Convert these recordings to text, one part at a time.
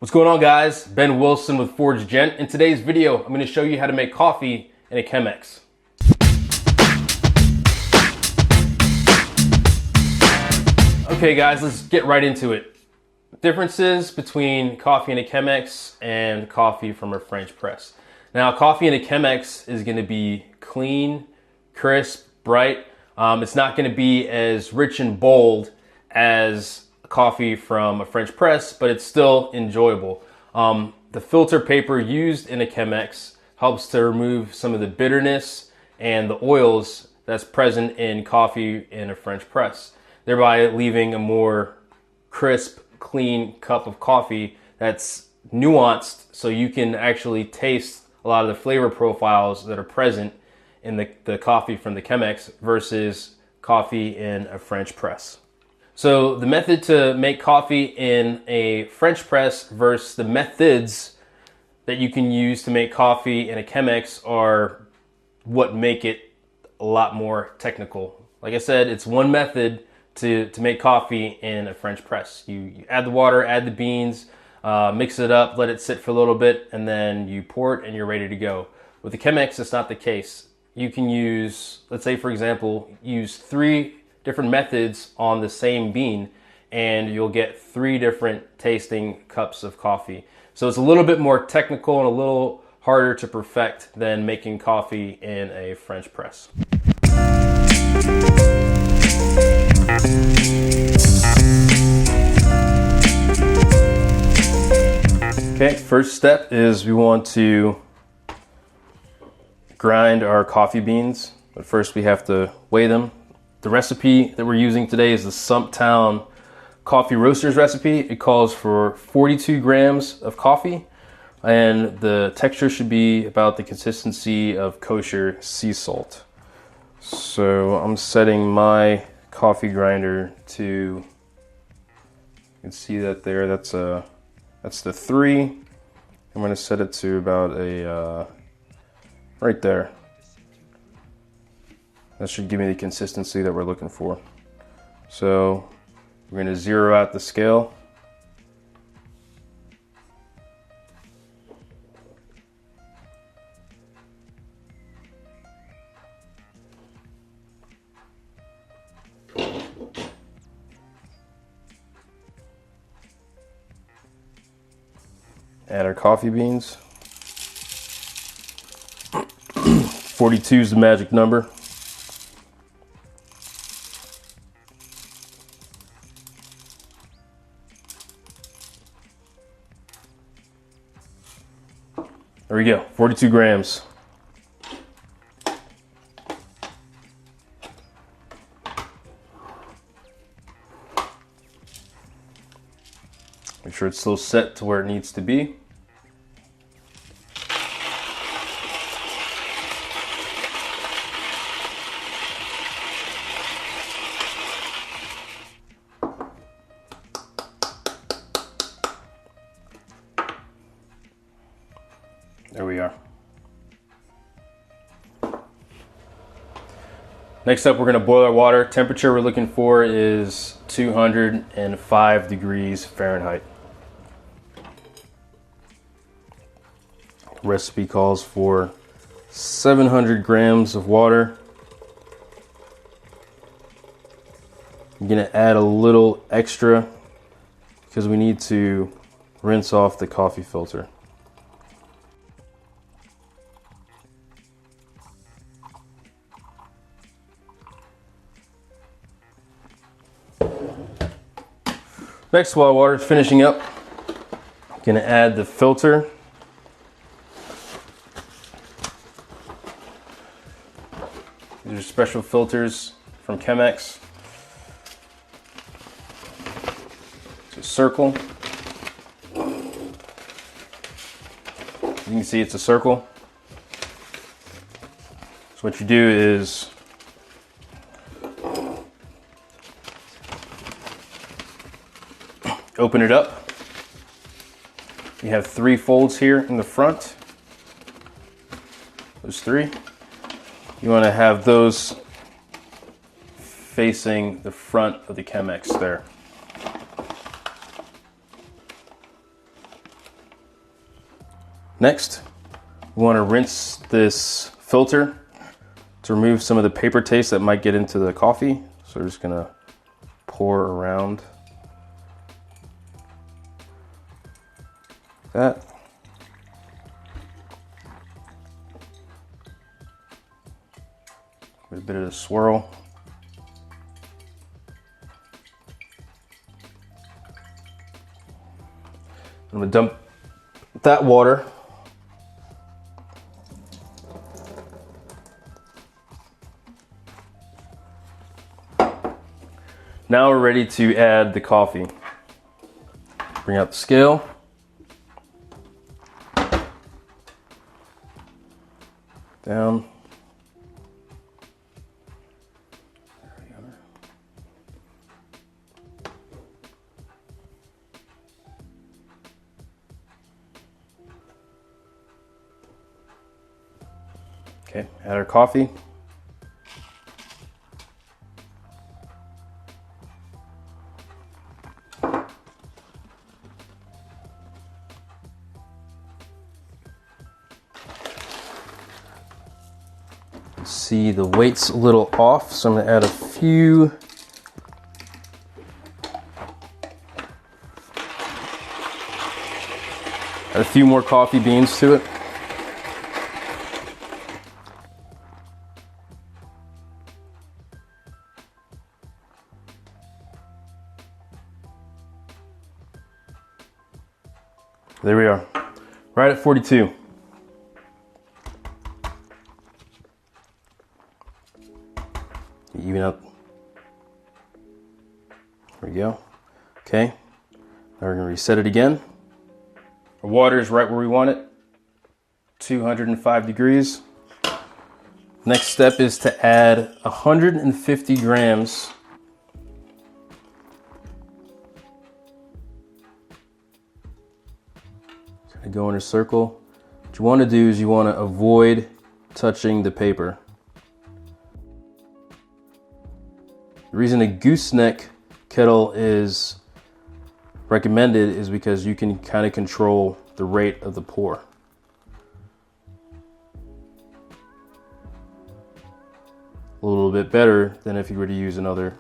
What's going on, guys? Ben Wilson with Forge Gent. In today's video, I'm going to show you how to make coffee in a Chemex. Okay guys, let's get right into it. Differences between coffee in a Chemex and coffee from a French press. Now, coffee in a Chemex is going to be clean, crisp, bright. It's not going to be as rich and bold as coffee from a French press, but it's still enjoyable. The filter paper used in a Chemex helps to remove some of the bitterness and the oils that's present in coffee in a French press, thereby leaving a more crisp, clean cup of coffee that's nuanced, so you can actually taste a lot of the flavor profiles that are present in the coffee from the Chemex versus coffee in a French press. So the method to make coffee in a French press versus the methods that you can use to make coffee in a Chemex are what make it a lot more technical. Like I said, it's one method to make coffee in a French press. You add the water, add the beans, mix it up, let it sit for a little bit, and then you pour it and you're ready to go. With the Chemex, it's not the case. You can use, let's say for example, use 3 different methods on the same bean and you'll get 3 different tasting cups of coffee. So it's a little bit more technical and a little harder to perfect than making coffee in a French press. Okay, first step is we want to grind our coffee beans, but first we have to weigh them. The recipe that we're using today is the Stumptown Coffee Roasters recipe. It calls for 42 grams of coffee, and the texture should be about the consistency of kosher sea salt. So I'm setting my coffee grinder to, you can see that there, that's the 3. I'm going to set it to about a, right there. That should give me the consistency that we're looking for. So we're going to zero out the scale. Add our coffee beans. 42 is the magic number. There we go, 42 grams. Make sure it's still set to where it needs to be. There we are. Next up, we're going to boil our water. Temperature we're looking for is 205 degrees Fahrenheit. Recipe calls for 700 grams of water. I'm going to add a little extra because we need to rinse off the coffee filter. Next, while water is finishing up, I'm going to add the filter. These are special filters from Chemex. It's a circle. You can see it's a circle. So what you do is open it up. You have 3 folds here in the front. Those 3. You want to have those facing the front of the Chemex there. Next, we want to rinse this filter to remove some of the paper taste that might get into the coffee. So we're just gonna pour around that. With a bit of a swirl. I'm gonna dump that water Now we're ready to add the coffee. Bring out the scale. Down. Okay, add our coffee. See the weight's a little off, so I'm gonna add a few more coffee beans to it. There we are, right at 42. Even up. There we go. Okay, now we're gonna reset it again. Our water is right where we want it, 205 degrees. Next step is to add 150 grams go in a circle. What you want to do is you want to avoid touching the paper. The reason a gooseneck kettle is recommended is because you can kind of control the rate of the pour. A little bit better than if you were to use another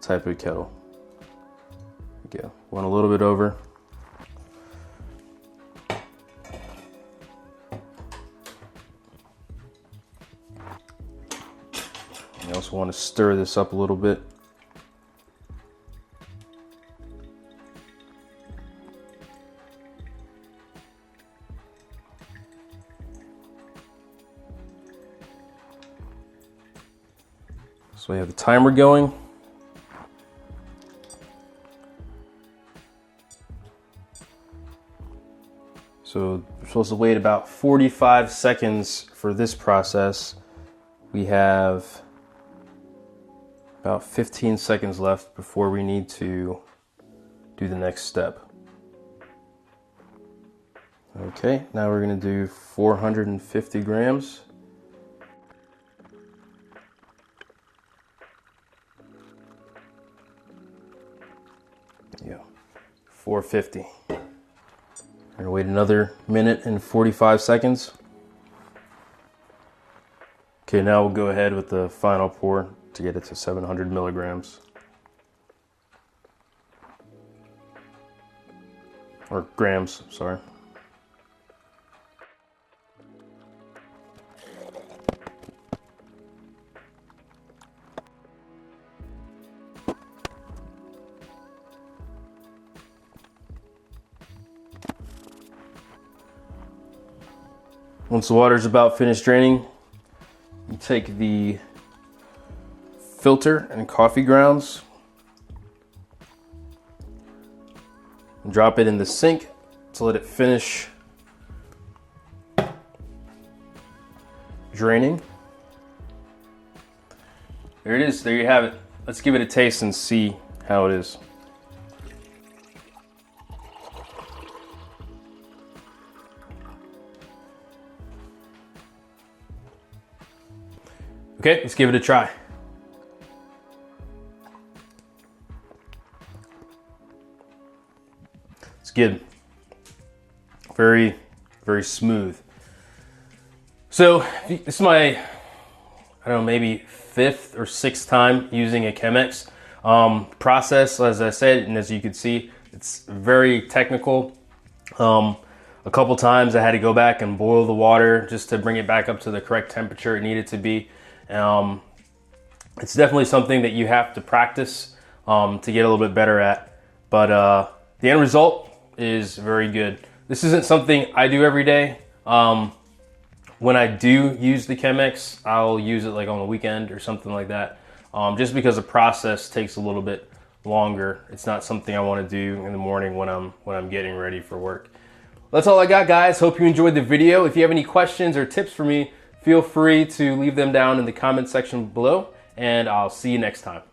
type of kettle. There we go. Went a little bit over. You also want to stir this up a little bit. So we have the timer going. So we're supposed to wait about 45 seconds for this process. We have about 15 seconds left before we need to do the next step. Okay, now we're gonna do 450 grams. Yeah, 450. We're gonna wait another minute and 45 seconds. Okay, now we'll go ahead with the final pour to get it to 700 milligrams. Or grams, sorry. Once the water's about finished draining, you take the filter and coffee grounds and drop it in the sink to let it finish draining. There it is, there you have it. Let's give it a taste and see how it is. Okay, let's give it a try. It's good. very, very smooth. So this is my, I don't know, maybe 5th or 6th time using a Chemex. Process, as I said, and as you can see, it's very technical. A couple times I had to go back and boil the water just to bring it back up to the correct temperature it needed to be. It's definitely something that you have to practice to get a little bit better at. But the end result is very good. This isn't something I do every day. When I do use the Chemex, I'll use it like on the weekend or something like that. Just because the process takes a little bit longer. It's not something I want to do in the morning when I'm getting ready for work. That's all I got, guys. Hope you enjoyed the video. If you have any questions or tips for me, feel free to leave them down in the comment section below, and I'll see you next time.